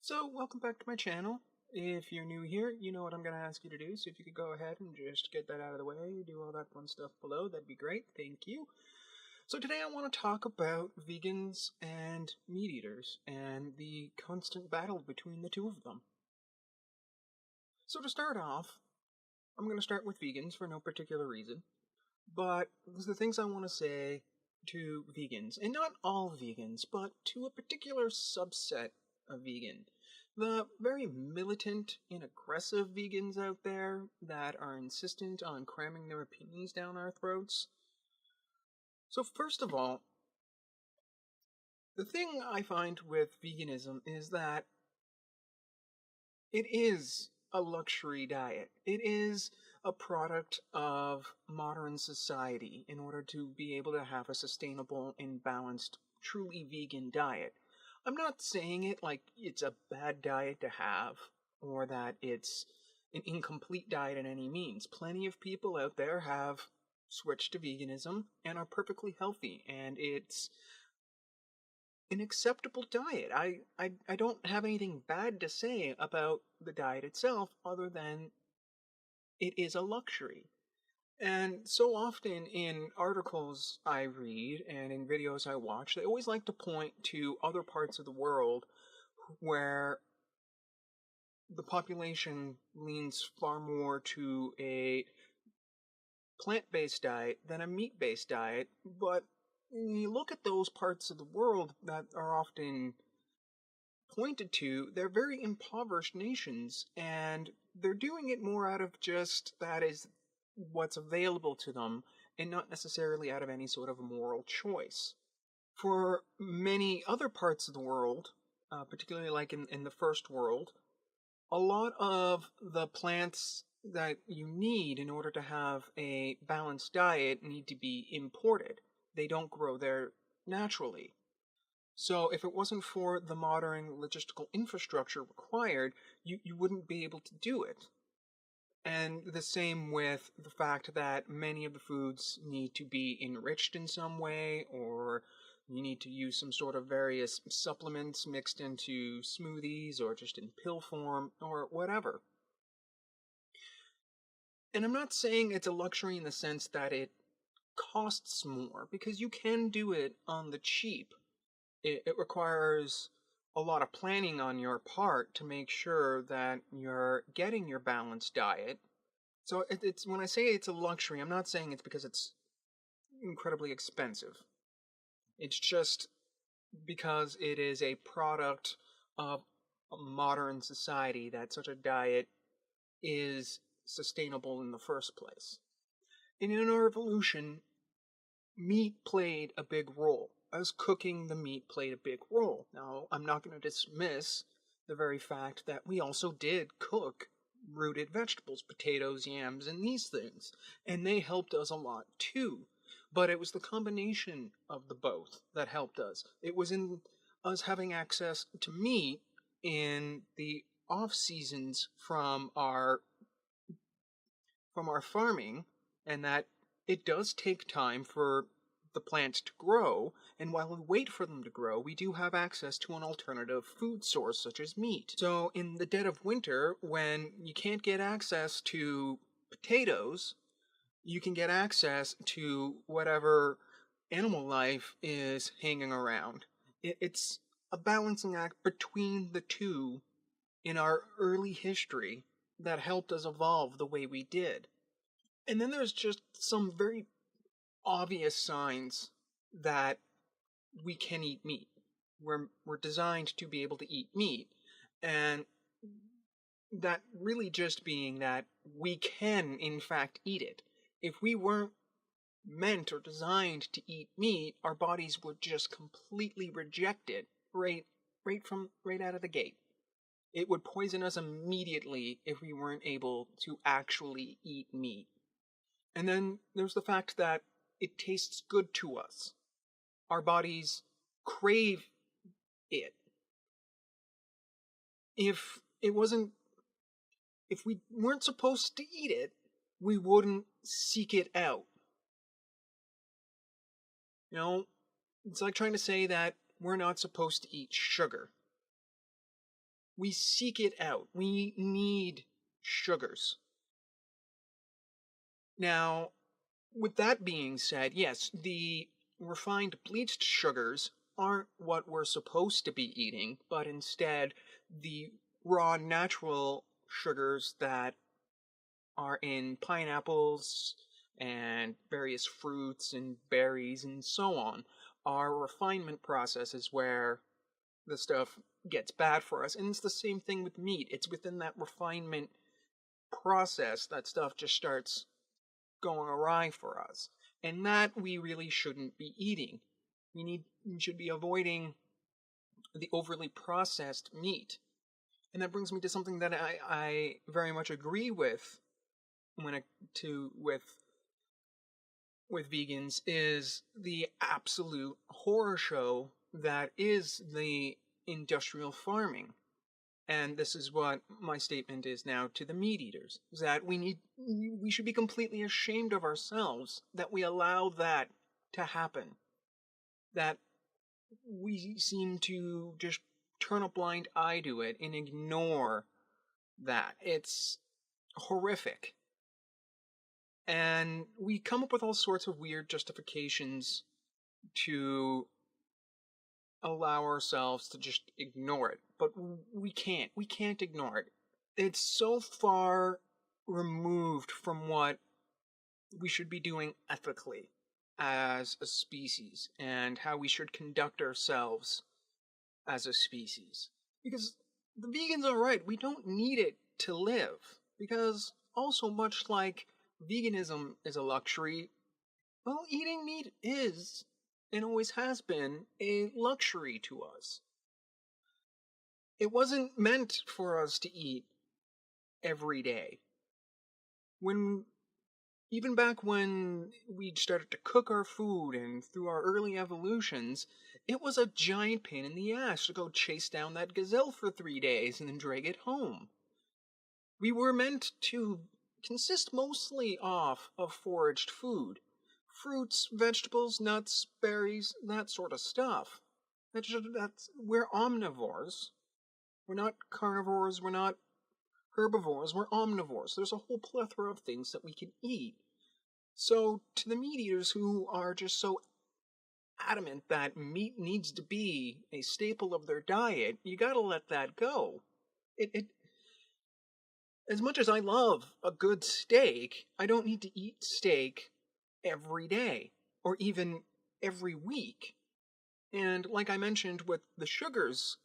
So, welcome back to my channel. If you're new here, you know what I'm going to ask you to do, so if you could go ahead and just get that out of the way, do all that fun stuff below, that'd be great. Thank you. So today I want to talk about vegans and meat eaters, and the constant battle between the two of them. So to start off, I'm going to start with vegans for no particular reason, but the things I want to say to vegans, and not all vegans, but to a particular subset of vegan. The very militant and aggressive vegans out there that are insistent on cramming their opinions down our throats. So first of all, the thing I find with veganism is that it is a luxury diet. It is a product of modern society in order to be able to have a sustainable and balanced, truly vegan diet. I'm not saying it like it's a bad diet to have, or that it's an incomplete diet in any means. Plenty of people out there have switched to veganism and are perfectly healthy, and it's an acceptable diet. I don't have anything bad to say about the diet itself other than it is a luxury. And so often in articles I read and in videos I watch, they always like to point to other parts of the world where the population leans far more to a plant-based diet than a meat-based diet. But when you look at those parts of the world that are often pointed to, they're very impoverished nations, and they're doing it more out of just that is what's available to them, and not necessarily out of any sort of moral choice. For many other parts of the world, particularly like in the first world, a lot of the plants that you need in order to have a balanced diet need to be imported. They don't grow there naturally. So if it wasn't for the modern logistical infrastructure required, you wouldn't be able to do it. And the same with the fact that many of the foods need to be enriched in some way, or you need to use some sort of various supplements mixed into smoothies or just in pill form or whatever. And I'm not saying it's a luxury in the sense that it costs more, because you can do it on the cheap. It requires a lot of planning on your part to make sure that you're getting your balanced diet. So it's when I say it's a luxury, I'm not saying it's because it's incredibly expensive. It's just because it is a product of a modern society that such a diet is sustainable in the first place. And in our evolution, meat played a big role. As cooking the meat played a big role. Now, I'm not going to dismiss the very fact that we also did cook rooted vegetables, potatoes, yams, and these things. And they helped us a lot too. But it was the combination of the both that helped us. It was in us having access to meat in the off seasons from our farming, and that it does take time for the plants to grow, and while we wait for them to grow, we do have access to an alternative food source such as meat. So in the dead of winter, when you can't get access to potatoes, you can get access to whatever animal life is hanging around. It's a balancing act between the two in our early history that helped us evolve the way we did. And then there's just some very obvious signs that we can eat meat. We're designed to be able to eat meat, and that really just being that we can in fact eat it. If we weren't meant or designed to eat meat, our bodies would just completely reject it right out of the gate. It would poison us immediately if we weren't able to actually eat meat. And then there's the fact that it tastes good to us. Our bodies crave it. If we weren't supposed to eat it, we wouldn't seek it out. You know, it's like trying to say that we're not supposed to eat sugar. We seek it out. We need sugars. Now, with that being said, yes, the refined bleached sugars aren't what we're supposed to be eating, but instead the raw natural sugars that are in pineapples and various fruits and berries and so on are refinement processes where the stuff gets bad for us. And it's the same thing with meat. It's within that refinement process that stuff just starts going awry for us. And that we really shouldn't be eating. We should be avoiding the overly processed meat. And that brings me to something that I very much agree with when it to with vegans is the absolute horror show that is the industrial farming. And this is what my statement is now to the meat eaters, is that we should be completely ashamed of ourselves that we allow that to happen. That we seem to just turn a blind eye to it and ignore that. It's horrific. And we come up with all sorts of weird justifications to allow ourselves to just ignore it. But we can't. We can't ignore it. It's so far removed from what we should be doing ethically as a species and how we should conduct ourselves as a species. Because the vegans are right. We don't need it to live. Because also, much like veganism is a luxury, well, eating meat is, and always has been, a luxury to us. It wasn't meant for us to eat every day. Even back when we started to cook our food and through our early evolutions, it was a giant pain in the ass to go chase down that gazelle for 3 days and then drag it home. We were meant to consist mostly off of foraged food. Fruits, vegetables, nuts, berries, that sort of stuff. We're omnivores. We're not carnivores, we're not herbivores, we're omnivores. There's a whole plethora of things that we can eat. So, to the meat eaters who are just so adamant that meat needs to be a staple of their diet, you gotta let that go. As much as I love a good steak, I don't need to eat steak every day, or even every week. And like I mentioned with the sugars,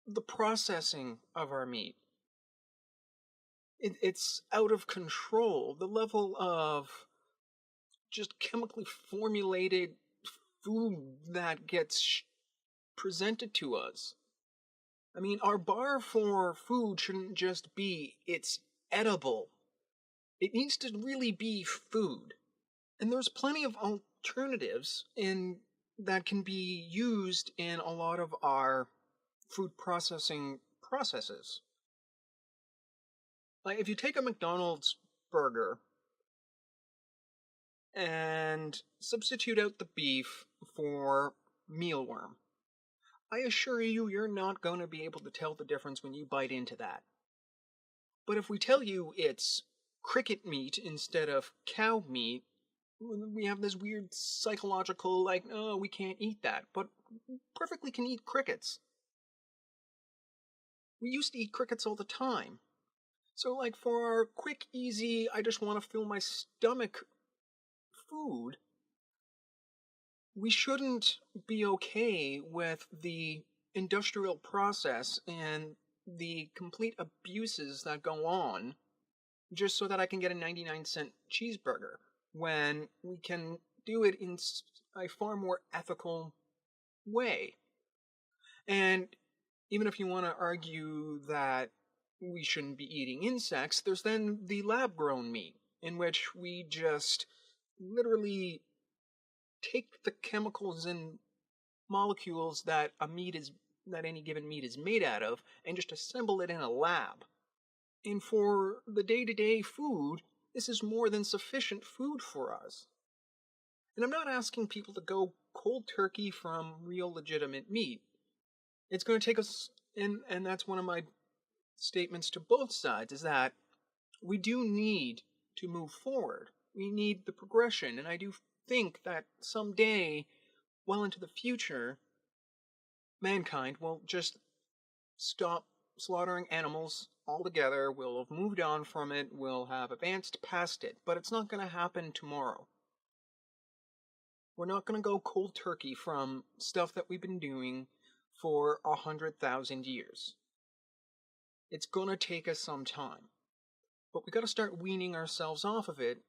the processing of our meat, it's out of control. The level of just chemically formulated food that gets presented to us. I mean, our bar for food shouldn't just be, it's edible. It needs to really be food. And there's plenty of alternatives that can be used in a lot of our food processing processes. Like, if you take a McDonald's burger and substitute out the beef for mealworm, I assure you, you're not going to be able to tell the difference when you bite into that. But if we tell you it's cricket meat instead of cow meat, we have this weird psychological, like, oh, we can't eat that, but perfectly can eat crickets. We used to eat crickets all the time. So, like, for our quick, easy, I just want to fill my stomach food, we shouldn't be okay with the industrial process and the complete abuses that go on just so that I can get a 99-cent cheeseburger, when we can do it in a far more ethical way. And even if you want to argue that we shouldn't be eating insects, there's then the lab-grown meat, in which we just literally take the chemicals and molecules that any given meat is made out of and just assemble it in a lab. And for the day-to-day food, this is more than sufficient food for us. And I'm not asking people to go cold turkey from real legitimate meat. It's going to take us, and that's one of my statements to both sides, is that we do need to move forward. We need the progression, and I do think that someday, well into the future, mankind will just stop slaughtering animals altogether. We'll have moved on from it. We'll have advanced past it. But it's not going to happen tomorrow. We're not going to go cold turkey from stuff that we've been doing for 100,000 years. It's going to take us some time. But we got to start weaning ourselves off of it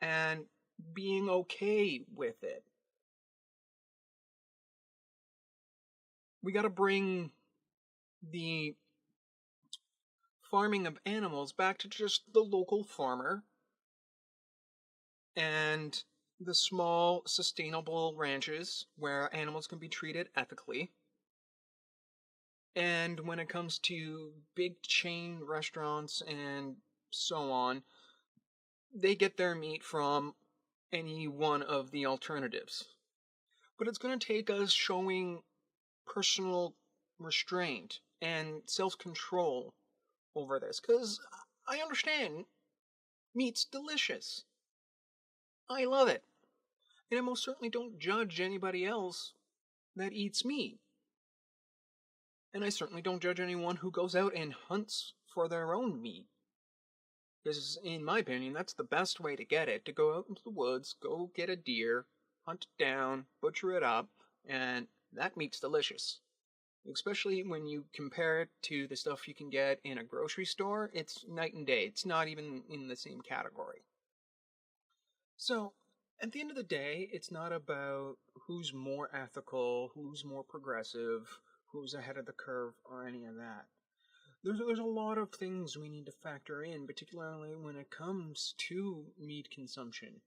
and being okay with it. We got to bring the farming of animals back to just the local farmer and the small sustainable ranches where animals can be treated ethically. And when it comes to big chain restaurants and so on, they get their meat from any one of the alternatives. But it's going to take us showing personal restraint and self-control over this, because I understand meat's delicious. I love it. And I most certainly don't judge anybody else that eats meat. And I certainly don't judge anyone who goes out and hunts for their own meat. Because, in my opinion, that's the best way to get it. To go out into the woods, go get a deer, hunt it down, butcher it up, and that meat's delicious. Especially when you compare it to the stuff you can get in a grocery store, it's night and day. It's not even in the same category. So, at the end of the day, it's not about who's more ethical, who's more progressive, who's ahead of the curve, or any of that. There's a lot of things we need to factor in, particularly when it comes to meat consumption.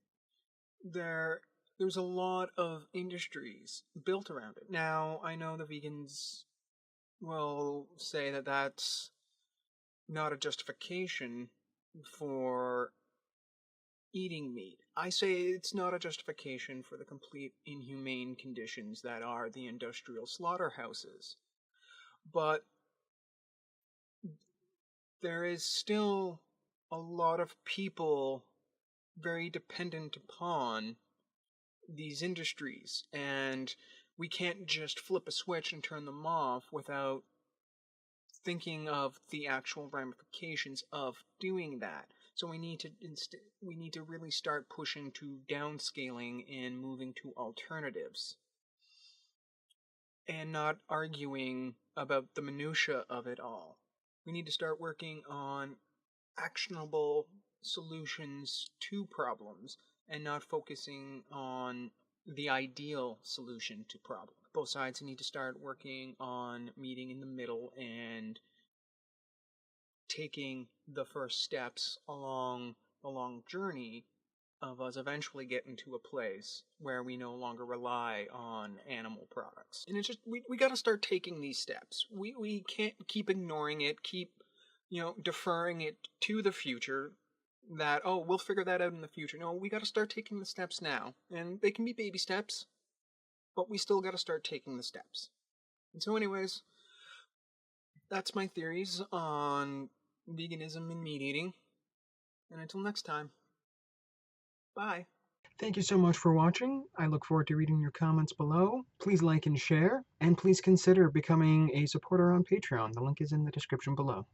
There's a lot of industries built around it. Now, I know the vegans will say that that's not a justification for eating meat. I say it's not a justification for the complete inhumane conditions that are the industrial slaughterhouses. But there is still a lot of people very dependent upon these industries, and we can't just flip a switch and turn them off without thinking of the actual ramifications of doing that. So we need to really start pushing to downscaling and moving to alternatives, and not arguing about the minutia of it all. We need to start working on actionable solutions to problems and not focusing on the ideal solution to problems. Both sides need to start working on meeting in the middle and taking the first steps along the long journey of us eventually getting to a place where we no longer rely on animal products. And it's just, we got to start taking these steps. We can't keep ignoring it, keep, deferring it to the future, that, oh, we'll figure that out in the future. No, we got to start taking the steps now. And they can be baby steps, but we still got to start taking the steps. And so anyways, that's my theories on veganism and meat eating. And until next time, bye. Thank you so much for watching. I look forward to reading your comments below. Please like and share, and please consider becoming a supporter on Patreon. The link is in the description below.